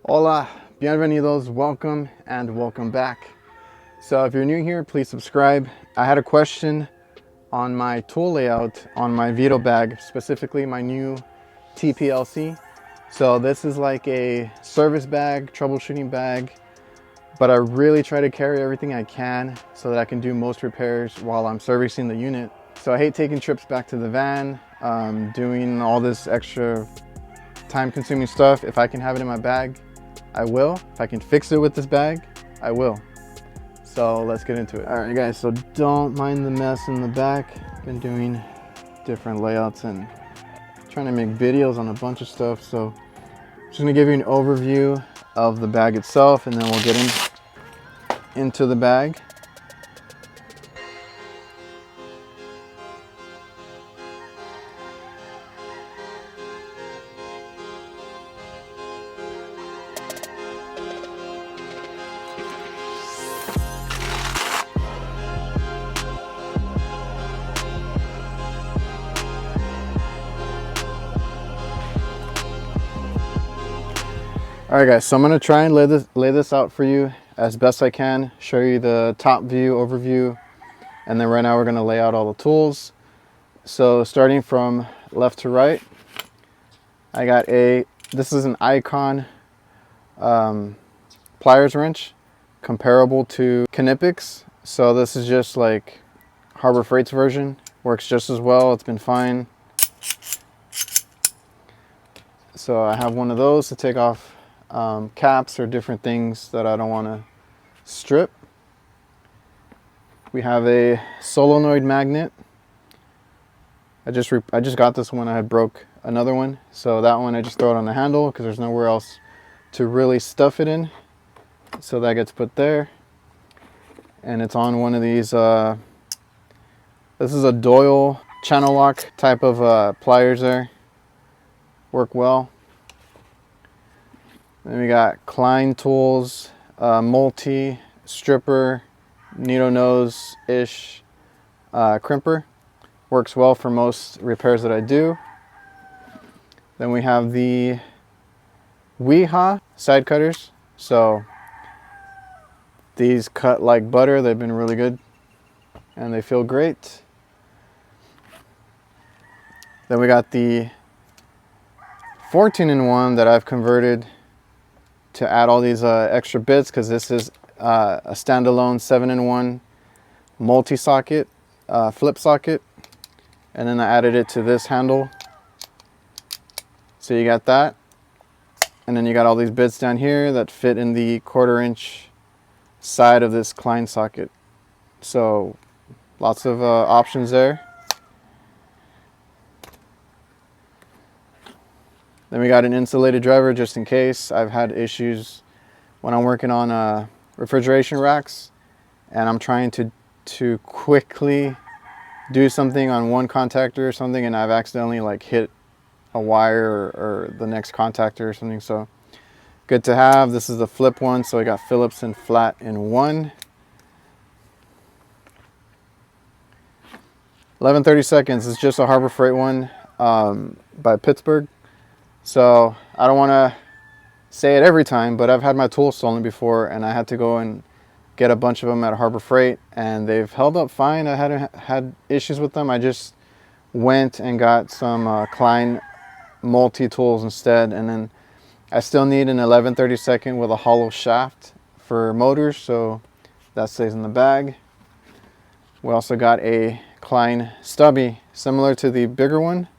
Hola, bienvenidos, welcome and welcome back. So if you're new here, please subscribe. I had a question on my tool layout on my Vito bag, specifically my new TPLC. So this is like a service bag, troubleshooting bag, but I really try to carry everything I can so that I can do most repairs while I'm servicing the unit. So I hate taking trips back to the van, doing all this extra time-consuming stuff. If I can have it in my bag, I will. If I can fix it with this bag, I will. So let's get into it. All right, guys, so don't mind the mess in the back. Been doing different layouts and trying to make videos on a bunch of stuff. So I'm just gonna give you an overview of the bag itself, and then we'll get into the bag. All right, guys, so I'm gonna try and lay this out for you as best I can, show you the top view, overview, and then right now we're gonna lay out all the tools. So starting from left to right, I got this is an Icon pliers wrench, comparable to Knipex. So this is just like Harbor Freight's version, works just as well, it's been fine. So I have one of those to take off caps or different things that I don't want to strip. We have a solenoid magnet. I just got this one. I had broke another one, so that one I just throw it on the handle because there's nowhere else to really stuff it in. So that gets put there, and it's on one of these. This is a Doyle channel lock type of pliers there. Work well. Then we got Klein tools, multi stripper, needle nose-ish crimper. Works well for most repairs that I do. Then we have the Hvacr side cutters. So these cut like butter. They've been really good and they feel great. Then we got the 14-in-1 that I've converted to add all these extra bits, because this is a standalone 7-in-1 multi-socket flip socket, and then I added it to this handle. So you got that, and then you got all these bits down here that fit in the 1/4-inch side of this Klein socket. So lots of options there. Then we got an insulated driver just in case. I've had issues when I'm working on refrigeration racks and I'm trying to quickly do something on one contactor or something, and I've accidentally like hit a wire or the next contactor or something. So good to have. This is the flip one, so I got Phillips and flat in one. 11/32 is just a Harbor Freight one by Pittsburgh. So I don't want to say it every time, but I've had my tools stolen before, and I had to go and get a bunch of them at Harbor Freight, and they've held up fine. I hadn't had issues with them. I just went and got some Klein multi-tools instead, and then I still need an 11/32 with a hollow shaft for motors, so that stays in the bag. We also got a Klein stubby, similar to the bigger one.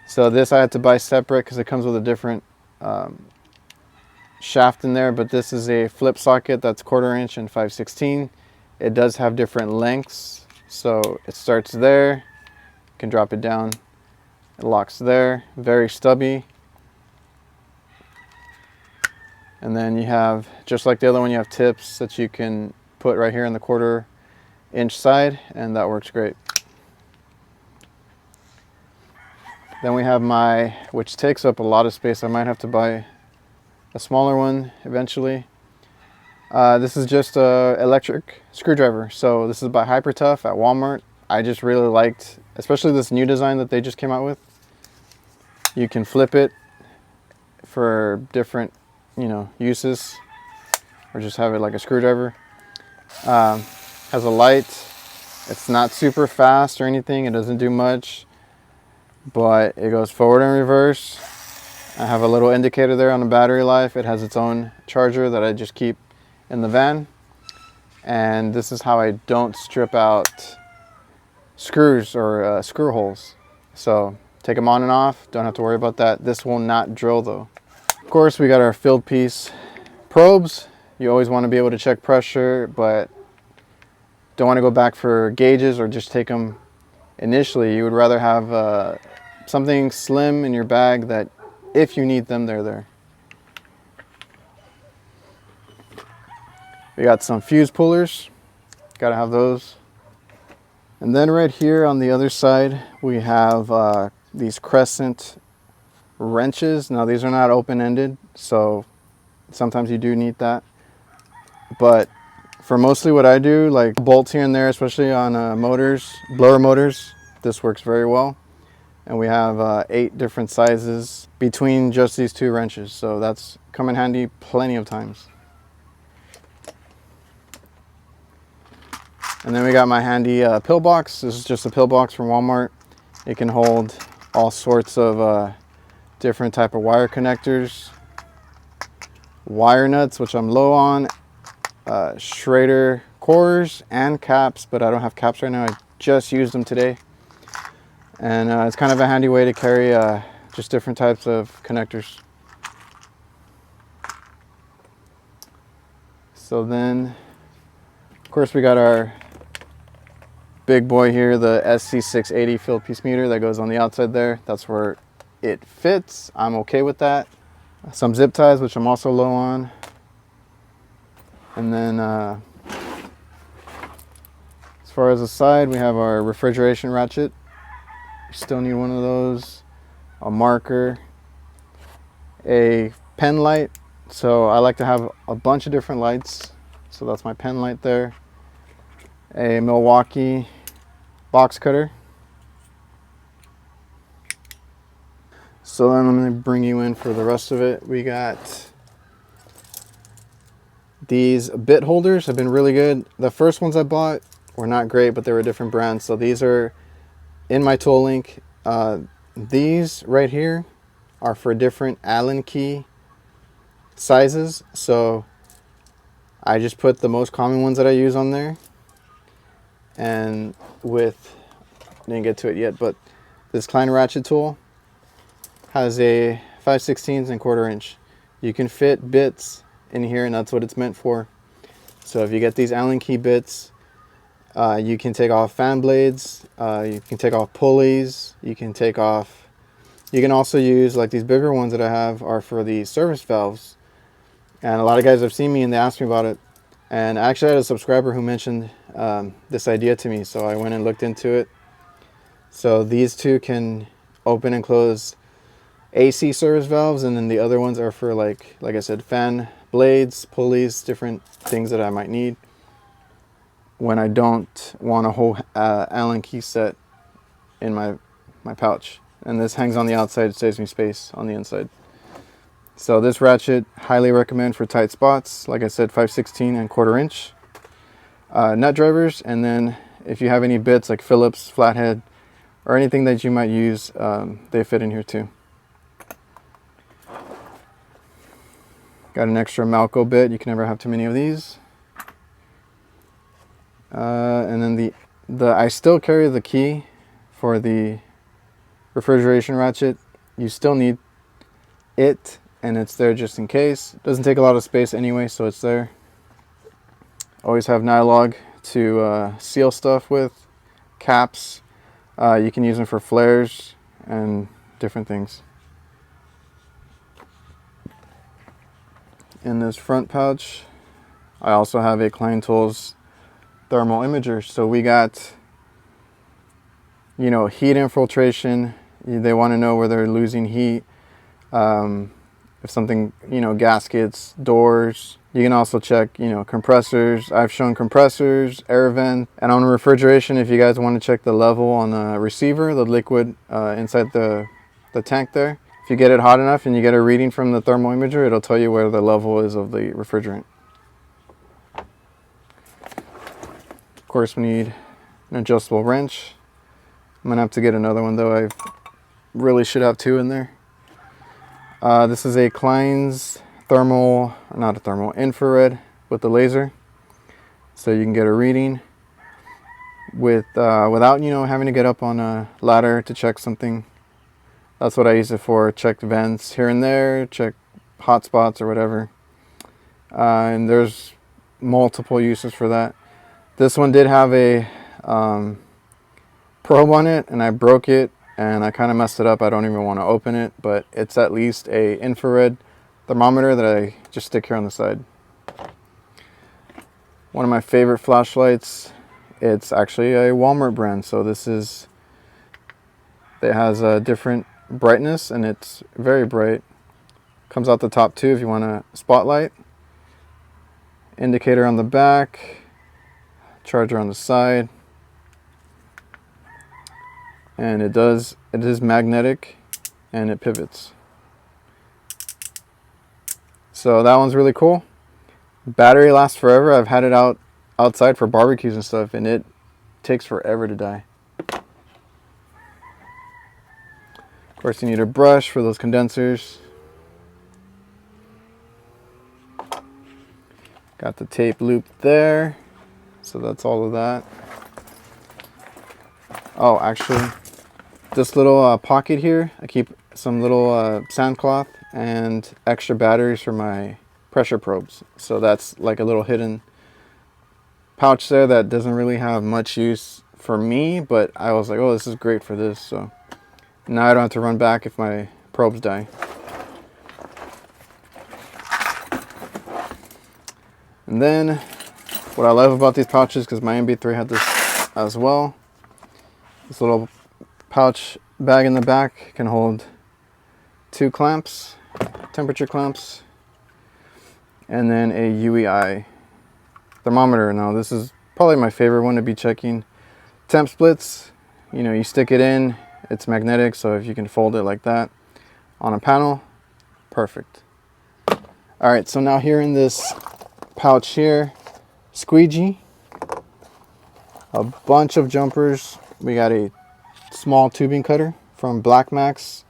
So this I had to buy separate because it comes with a different shaft in there, but this is a flip socket that's 1/4-inch and 5/16. It does have different lengths, so it starts there, you can drop it down, it locks there, very stubby. And then you have, just like the other one, you have tips that you can put right here in the 1/4-inch side, and that works great. Then we have which takes up a lot of space. I might have to buy a smaller one eventually. This is just a electric screwdriver. So this is by Hyper Tough at Walmart. I just really liked, especially this new design that they just came out with. You can flip it for different uses, or just have it like a screwdriver. Has a light. It's not super fast or anything. It doesn't do much, but it goes forward and reverse. I have a little indicator there on the battery life. It has its own charger that I just keep in the van. And this is how I don't strip out screws or screw holes. So take them on and off. Don't have to worry about that. This will not drill though. Of course, we got our field piece probes. You always want to be able to check pressure, but don't want to go back for gauges or just take them initially. You would rather have something slim in your bag that if you need them, they're there. We got some fuse pullers. Got to have those. And then right here on the other side, we have these crescent wrenches. Now these are not open-ended, so sometimes you do need that. But for mostly what I do, like bolts here and there, especially on motors, blower motors, this works very well. And we have 8 different sizes between just these 2 wrenches. So that's come in handy plenty of times. And then we got my handy pill box. This is just a pill box from Walmart. It can hold all sorts of different type of wire connectors, wire nuts, which I'm low on, Schrader cores and caps, but I don't have caps right now. I just used them today. And it's kind of a handy way to carry just different types of connectors. So then, of course, we got our big boy here, the SC680 field piece meter that goes on the outside there. That's where it fits. I'm okay with that. Some zip ties, which I'm also low on. And then as far as the side, we have our refrigeration ratchet. Still need one of those, a marker, a pen light. So I like to have a bunch of different lights. So that's my pen light there. A Milwaukee box cutter. So then I'm going to bring you in for the rest of it. We got these bit holders. Have been really good. The first ones I bought were not great, but they were different brands. So these are in my tool link. These right here are for different Allen key sizes. So I just put the most common ones that I use on there. And with, didn't get to it yet, but this Klein ratchet tool has a 5/16 and 1/4 inch. You can fit bits in here, and that's what it's meant for. So if you get these Allen key bits, you can take off fan blades, you can take off pulleys, you can also use, like these bigger ones that I have are for the service valves. And a lot of guys have seen me and they asked me about it. And I actually had a subscriber who mentioned this idea to me, so I went and looked into it. So these two can open and close AC service valves, and then the other ones are for like I said, fan blades, pulleys, different things that I might need when I don't want a whole Allen key set in my pouch. And this hangs on the outside, it saves me space on the inside. So this ratchet, highly recommend for tight spots. Like I said, 5/16 and 1/4 inch. Nut drivers, and then if you have any bits like Phillips, flathead, or anything that you might use, they fit in here too. Got an extra Malco bit. You can never have too many of these. And then I still carry the key for the refrigeration ratchet. You still need it, and it's there just in case. It doesn't take a lot of space anyway, so it's there. Always have nylog to seal stuff with, caps. You can use them for flares and different things. In this front pouch, I also have a Klein Tools thermal imager. So we got, heat infiltration. They want to know where they're losing heat. If something, gaskets, doors. You can also check, compressors. I've shown compressors, air vent, and on refrigeration, if you guys want to check the level on the receiver, the liquid inside the tank there. If you get it hot enough and you get a reading from the thermal imager, it'll tell you where the level is of the refrigerant. Of course, we need an adjustable wrench. I'm gonna have to get another one though. I really should have two in there. This is a Klein's thermal, not a thermal, infrared with the laser. So you can get a reading without, you know, having to get up on a ladder to check something. That's what I use it for. Check vents here and there, check hot spots or whatever. And there's multiple uses for that. This one did have a probe on it, and I broke it and I kind of messed it up. I don't even want to open it, but it's at least a infrared thermometer that I just stick here on the side. One of my favorite flashlights, it's actually a Walmart brand. So this is, it has a different brightness and it's very bright. Comes out the top too if you want a spotlight. Indicator on the back, charger on the side. And it is magnetic and it pivots. So that one's really cool. Battery lasts forever. I've had it outside for barbecues and stuff, and it takes forever to die. Of course, you need a brush for those condensers. Got the tape loop there. So that's all of that. Oh, actually, this little pocket here, I keep some little sandcloth and extra batteries for my pressure probes. So that's like a little hidden pouch there that doesn't really have much use for me, but I was like, oh, this is great for this. So now I don't have to run back if my probes die. And then what I love about these pouches, because my MB3 had this as well, this little pouch bag in the back can hold 2 clamps, temperature clamps, and then a UEI thermometer. Now this is probably my favorite one to be checking temp splits. You know, you stick it in, it's magnetic, so if you can fold it like that on a panel, perfect. All right, so now here in this pouch here, squeegee, a bunch of jumpers. We got a small tubing cutter from Black Max.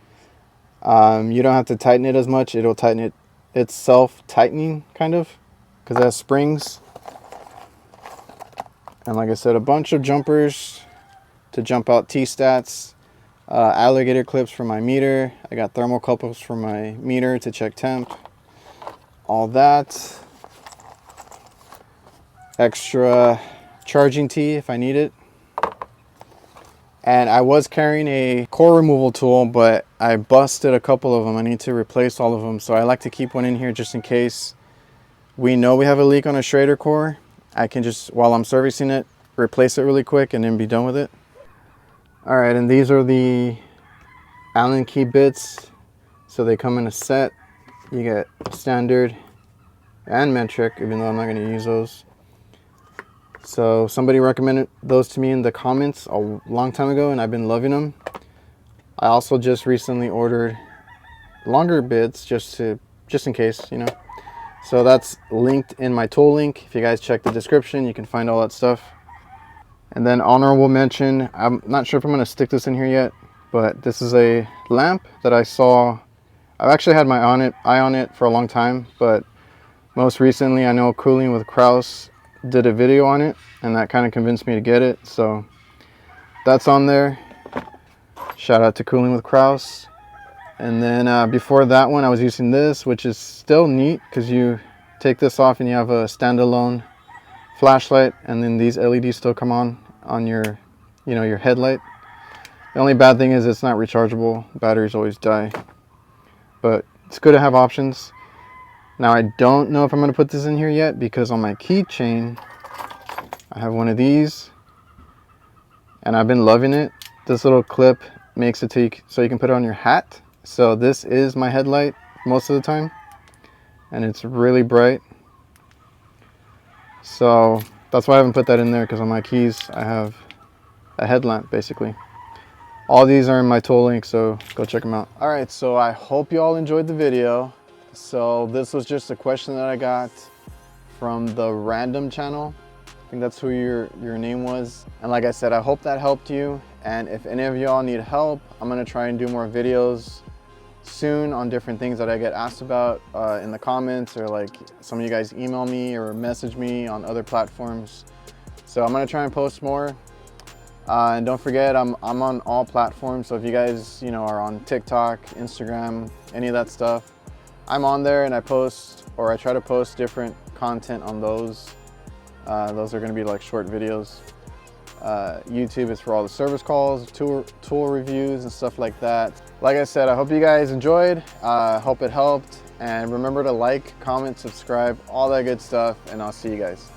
You don't have to tighten it as much. It'll tighten it itself, tightening kind of, because it has springs. And like I said, a bunch of jumpers to jump out T-stats, alligator clips for my meter. I got thermocouples for my meter to check temp. All that. Extra charging tee if I need it. And I was carrying a core removal tool, but I busted a couple of them. I need to replace all of them. So I like to keep one in here just in case we know we have a leak on a Schrader core. I can just, while I'm servicing it, replace it really quick and then be done with it. All right, and these are the Allen key bits. So they come in a set. You get standard and metric, even though I'm not gonna use those. So somebody recommended those to me in the comments a long time ago, and I've been loving them. I also just recently ordered longer bits just in case, you know. So that's linked in my tool link. If you guys check the description, you can find all that stuff. And then honorable mention, I'm not sure if I'm gonna stick this in here yet, but this is a lamp that I saw. I've actually had my eye on it for a long time, but most recently I know Cooling with Kraus did a video on it, and that kind of convinced me to get it. So that's on there. Shout out to Cooling with Kraus. And then before that one I was using this, which is still neat because you take this off and you have a standalone flashlight, and then these LEDs still come on your, you know, your headlight. The only bad thing is it's not rechargeable. Batteries always die, but it's good to have options. Now I don't know if I'm going to put this in here yet, because on my keychain I have one of these and I've been loving it. This little clip makes it so you can put it on your hat. So this is my headlight most of the time, and it's really bright. So that's why I haven't put that in there, because on my keys I have a headlamp basically. All these are in my tool link, so go check them out. All right, so I hope you all enjoyed the video. So this was just a question that I got from the random channel. I think that's who your name was. And like I said, I hope that helped you. And if any of y'all need help, I'm gonna try and do more videos soon on different things that I get asked about in the comments, or like some of you guys email me or message me on other platforms. So I'm gonna try and post more. And don't forget, I'm on all platforms. So if you guys, are on TikTok, Instagram, any of that stuff, I'm on there, and I post, or I try to post different content on those. Those are going to be like short videos. YouTube is for all the service calls, tool reviews, and stuff like that. Like I said, I hope you guys enjoyed. Hope it helped. And remember to like, comment, subscribe, all that good stuff. And I'll see you guys.